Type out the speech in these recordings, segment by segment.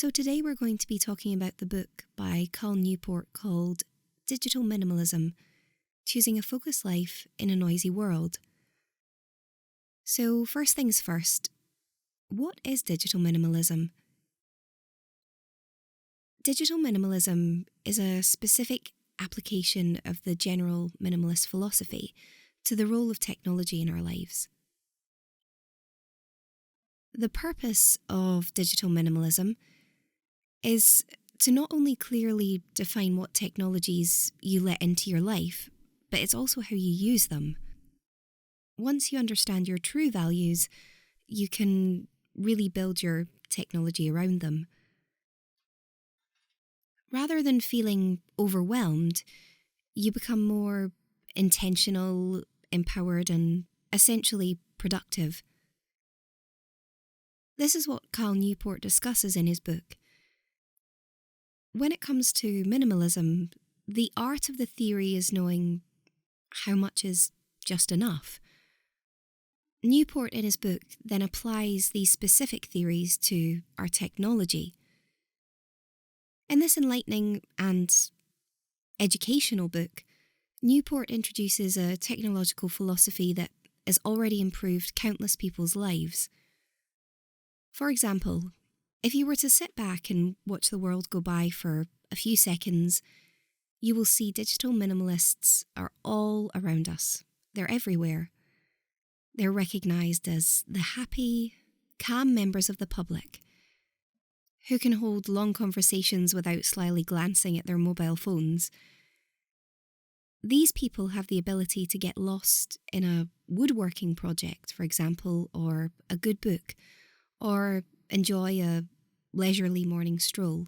So today we're going to be talking about the book by Cal Newport called Digital Minimalism, Choosing a Focused Life in a Noisy World. So first things first, what is digital minimalism? Digital minimalism is a specific application of the general minimalist philosophy to the role of technology in our lives. The purpose of digital minimalism is to not only clearly define what technologies you let into your life, but it's also how you use them. Once you understand your true values, you can really build your technology around them. Rather than feeling overwhelmed, you become more intentional, empowered, and essentially productive. This is what Cal Newport discusses in his book. When it comes to minimalism, the art of the theory is knowing how much is just enough. Newport in his book then applies these specific theories to our technology. In this enlightening and educational book, Newport introduces a technological philosophy that has already improved countless people's lives. For example, if you were to sit back and watch the world go by for a few seconds, you will see digital minimalists are all around us. They're everywhere. They're recognised as the happy, calm members of the public who can hold long conversations without slyly glancing at their mobile phones. These people have the ability to get lost in a woodworking project, for example, or a good book, or enjoy a leisurely morning stroll.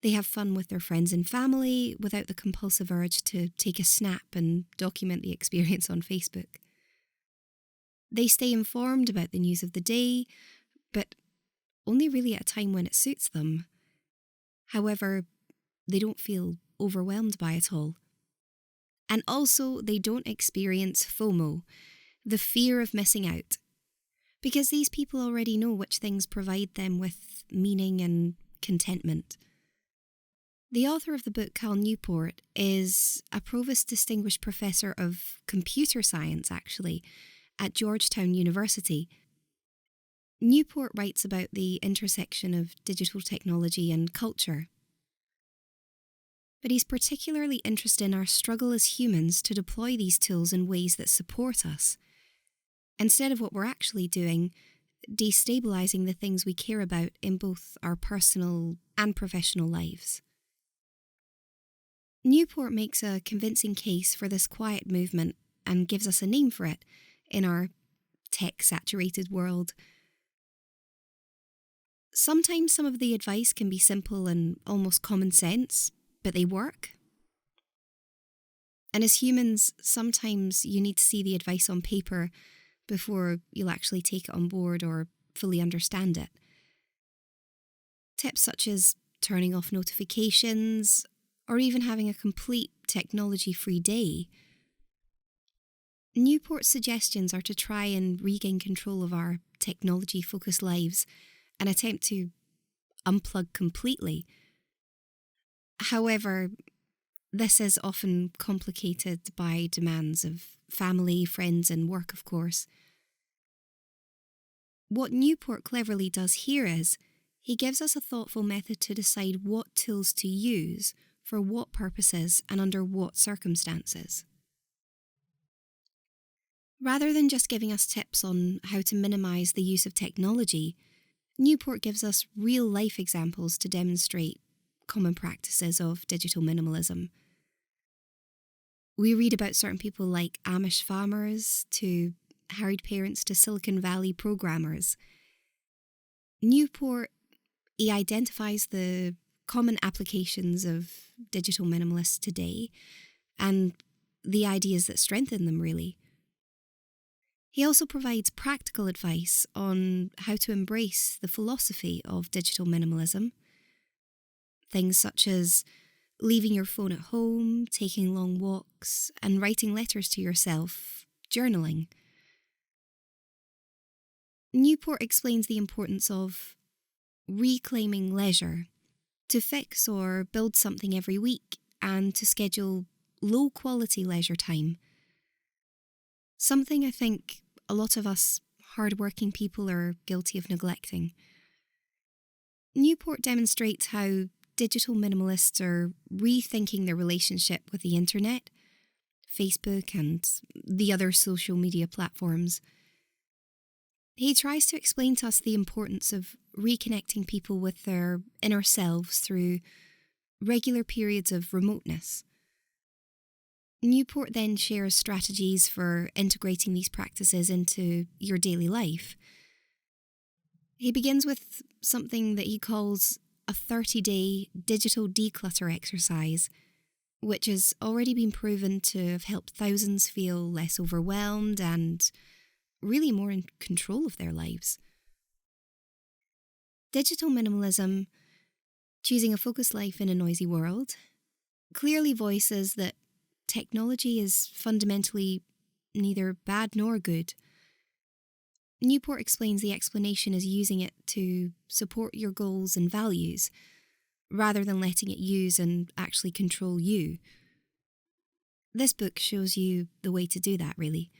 They have fun with their friends and family without the compulsive urge to take a snap and document the experience on Facebook. They stay informed about the news of the day, but only really at a time when it suits them. However, they don't feel overwhelmed by it all. And also, they don't experience FOMO, the fear of missing out, because these people already know which things provide them with meaning and contentment. The author of the book, Cal Newport, is a Provost Distinguished Professor of Computer Science, actually, at Georgetown University. Newport writes about the intersection of digital technology and culture. But he's particularly interested in our struggle as humans to deploy these tools in ways that support us, instead of what we're actually doing, destabilising the things we care about in both our personal and professional lives. Newport makes a convincing case for this quiet movement and gives us a name for it in our tech-saturated world. Sometimes some of the advice can be simple and almost common sense, but they work. And as humans, sometimes you need to see the advice on paper before you'll actually take it on board or fully understand it. Tips such as turning off notifications or even having a complete technology-free day. Newport's suggestions are to try and regain control of our technology-focused lives and attempt to unplug completely. However, this is often complicated by demands of family, friends, and work, of course. What Newport cleverly does here is, he gives us a thoughtful method to decide what tools to use, for what purposes, and under what circumstances. Rather than just giving us tips on how to minimise the use of technology, Newport gives us real-life examples to demonstrate common practices of digital minimalism. We read about certain people like Amish farmers to harried parents to Silicon Valley programmers. Newport, he identifies the common applications of digital minimalists today and the ideas that strengthen them, really. He also provides practical advice on how to embrace the philosophy of digital minimalism. Things such as leaving your phone at home, taking long walks, and writing letters to yourself, journaling. Newport explains the importance of reclaiming leisure, to fix or build something every week, and to schedule low-quality leisure time. Something I think a lot of us hard-working people are guilty of neglecting. Newport demonstrates how digital minimalists are rethinking their relationship with the internet, Facebook, and the other social media platforms. He tries to explain to us the importance of reconnecting people with their inner selves through regular periods of remoteness. Newport then shares strategies for integrating these practices into your daily life. He begins with something that he calls a 30-day digital declutter exercise, which has already been proven to have helped thousands feel less overwhelmed and really more in control of their lives. Digital minimalism, choosing a focused life in a noisy world, clearly voices that technology is fundamentally neither bad nor good. Newport explains the explanation is using it to support your goals and values, rather than letting it use and actually control you. This book shows you the way to do that, really.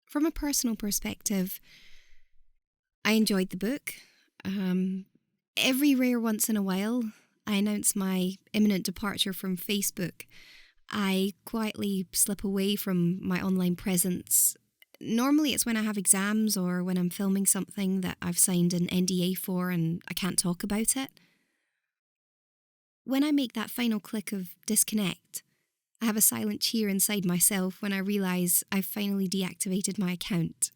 From a personal perspective, I enjoyed the book. Every rare once in a while, I announce my imminent departure from Facebook. I quietly slip away from my online presence. Normally it's when I have exams or when I'm filming something that I've signed an NDA for and I can't talk about it. When I make that final click of disconnect, I have a silent cheer inside myself when I realise I've finally deactivated my account,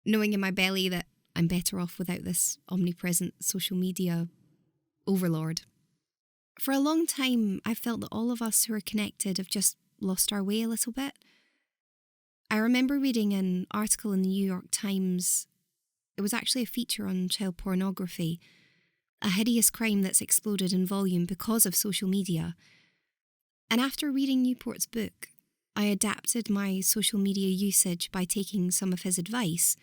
knowing in my belly that I'm better off without this omnipresent social media overlord. For a long time, I felt that all of us who are connected have just lost our way a little bit. I remember reading an article in the New York Times. It was actually a feature on child pornography, a hideous crime that's exploded in volume because of social media. And after reading Newport's book, I adapted my social media usage by taking some of his advice.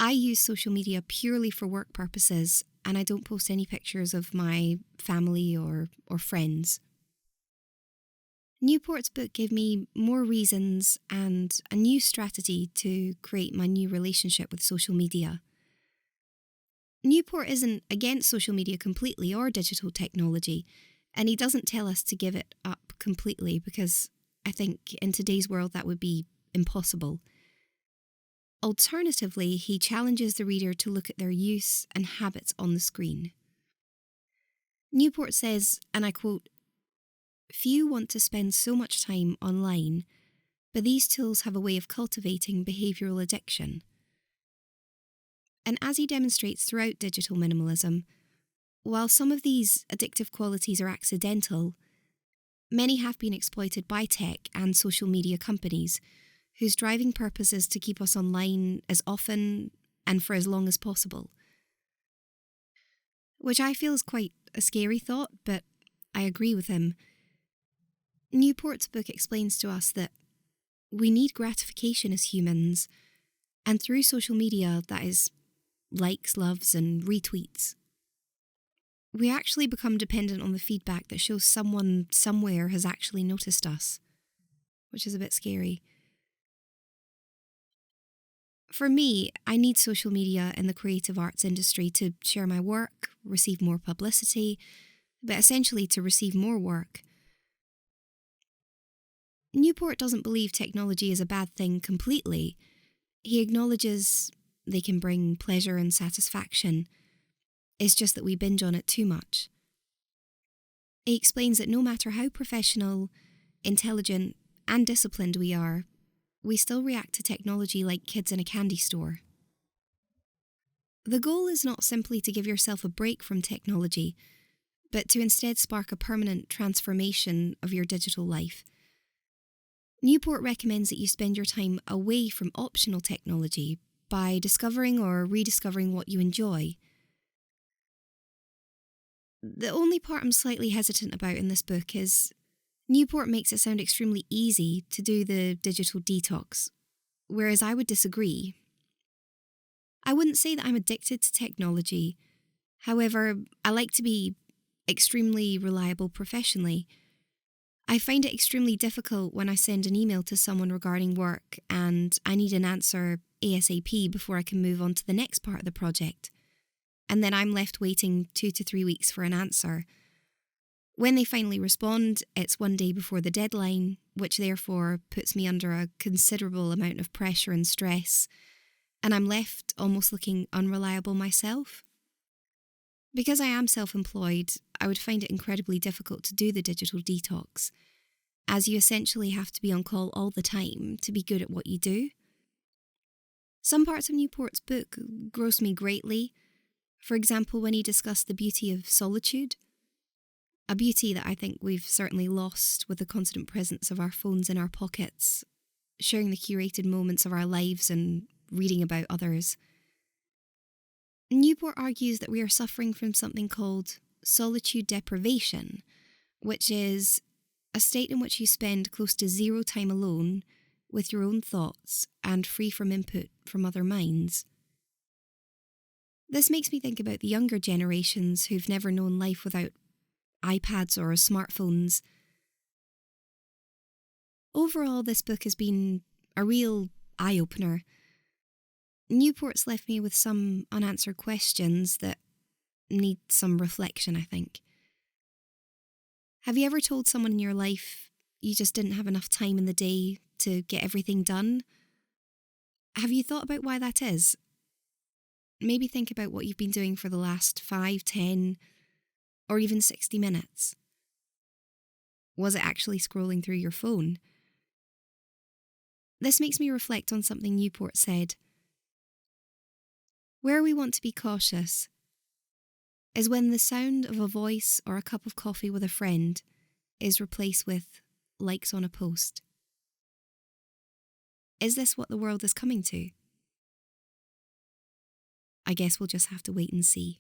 I use social media purely for work purposes, and I don't post any pictures of my family or friends. Newport's book gave me more reasons and a new strategy to create my new relationship with social media. Newport isn't against social media completely or digital technology, and he doesn't tell us to give it up completely because I think in today's world that would be impossible. Alternatively, he challenges the reader to look at their use and habits on the screen. Newport says, and I quote, "Few want to spend so much time online, but these tools have a way of cultivating behavioural addiction." And as he demonstrates throughout digital minimalism, while some of these addictive qualities are accidental, many have been exploited by tech and social media companies, whose driving purpose is to keep us online as often and for as long as possible. Which I feel is quite a scary thought, but I agree with him. Newport's book explains to us that we need gratification as humans, and through social media, that is likes, loves, and retweets. We actually become dependent on the feedback that shows someone somewhere has actually noticed us, which is a bit scary. For me, I need social media in the creative arts industry to share my work, receive more publicity, but essentially to receive more work. Newport doesn't believe technology is a bad thing completely. He acknowledges they can bring pleasure and satisfaction. It's just that we binge on it too much. He explains that no matter how professional, intelligent, and disciplined we are, we still react to technology like kids in a candy store. The goal is not simply to give yourself a break from technology, but to instead spark a permanent transformation of your digital life. Newport recommends that you spend your time away from optional technology by discovering or rediscovering what you enjoy. The only part I'm slightly hesitant about in this book is Newport makes it sound extremely easy to do the digital detox, whereas I would disagree. I wouldn't say that I'm addicted to technology. However, I like to be extremely reliable professionally. I find it extremely difficult when I send an email to someone regarding work and I need an answer ASAP before I can move on to the next part of the project. And then I'm left waiting 2 to 3 weeks for an answer. When they finally respond, it's one day before the deadline, which therefore puts me under a considerable amount of pressure and stress, and I'm left almost looking unreliable myself. Because I am self-employed, I would find it incredibly difficult to do the digital detox, as you essentially have to be on call all the time to be good at what you do. Some parts of Newport's book gross me greatly. For example, when he discussed the beauty of solitude, a beauty that I think we've certainly lost with the constant presence of our phones in our pockets, sharing the curated moments of our lives and reading about others. Newport argues that we are suffering from something called solitude deprivation, which is a state in which you spend close to zero time alone with your own thoughts and free from input from other minds. This makes me think about the younger generations who've never known life without iPads or smartphones. Overall, this book has been a real eye-opener. Newport's left me with some unanswered questions that need some reflection, I think. Have you ever told someone in your life you just didn't have enough time in the day to get everything done? Have you thought about why that is? Maybe think about what you've been doing for the last 5, 10, or even 60 minutes. Was it actually scrolling through your phone? This makes me reflect on something Newport said. Where we want to be cautious is when the sound of a voice or a cup of coffee with a friend is replaced with likes on a post. Is this what the world is coming to? I guess we'll just have to wait and see.